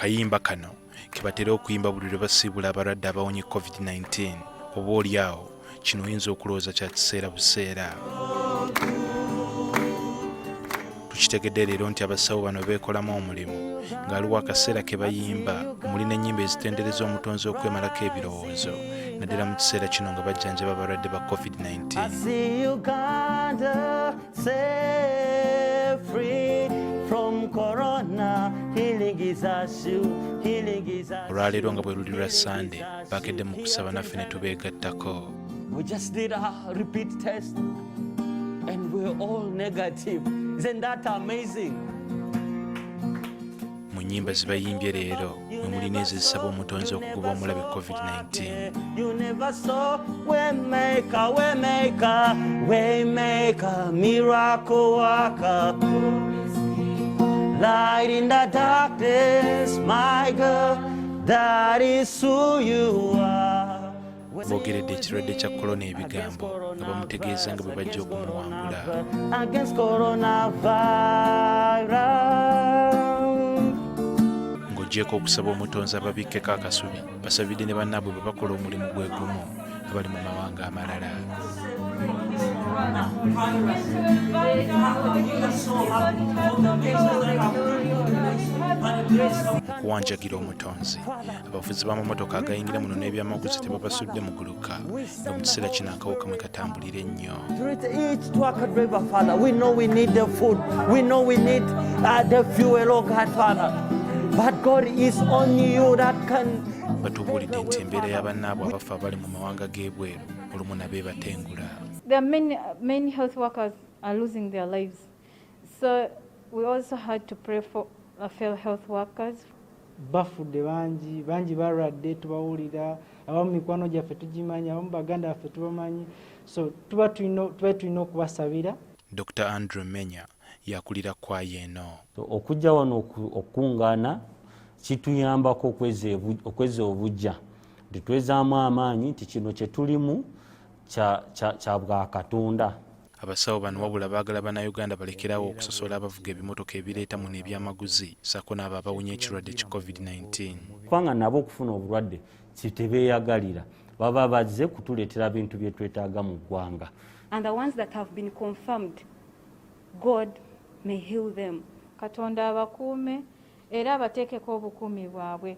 akayimba kano ke batera okuyimba buli lwe basiibula abalwadde abawonye COVID-19 oba oliawo kino oyinza okulowooza kya kiseera buseera. Tukitegedde leero nti abasawo bano beekolamu omulimu ng'aliwo akaseera ke bayimba omuli n'ennyimba ezitendereza omutonzi okwemalako ebirowoozo naddala mu kiseera kino nga bajjanjaba abalwadde ba COVID-19. Olwaleero nga bwe luli lwa Sande bakedde mu kusaba naffe ne tubeegattako. We just did a repeat test and we're all negative. Isn't that amazing? Mu nnyimba zibayimbye leero mwe mulina ezo ezisaba omutonzi okugoba omulabe COVID-19. You never saw waymaker, waymaker, waymaker, miracle worker, light in the darkness, my God, that is who you are. Boogeredde ekirwadde kya korona ebigambo nga bamutegeeza nga bwe bajja okumuwangula. Ng'oggyeko okusaba omutonzi ababikkeko akasubi basabidde ne bannaabwe bwe bakola omulimu gwe gumu abali mu mawanga amalala. Okuwanjagira omutonzi abavuzi b'amamotoka agayingira muno n'ebyamaguzi tebabasudde mu guluka nga mu kiseera kino akawuka mwe katambulira ennyo. Batubuulidde nti embeera y'abannaabwe abafa abali mu mawanga g'ebweru olumu nabo batengula. There are many health workers are losing their lives. So we also had to pray for our fellow health workers. Bafudde bangi balwadde tubawulira, abamu mikwano gyaffe tugimanyi, abamu baganda baffe tubamanyi, so tuba tulina okubasabira. Dr. Andrew Menya yakulira kwaya eno. Okujja wano okukungaana kituyambako okweza obujja tetwezaamu amaanyi nti kino kye tulimu kya bwa Katonda. Abasawo bano wabula baagala bannayuganda balekerawo okusosola abavuga ebimotoka ebireeta muno ebyamaguzi ssaako n'abo abawunya ekirwadde ki COVID-19. Kubanga nabo okufuna obulwadde kitebeeyagalira baba bazze kutuleetera bintu bye twetaaga mu ggwanga. And the ones that have been confirmed, God may heal them. Katonda abakuume era abateekeko obukuumi bwabwe.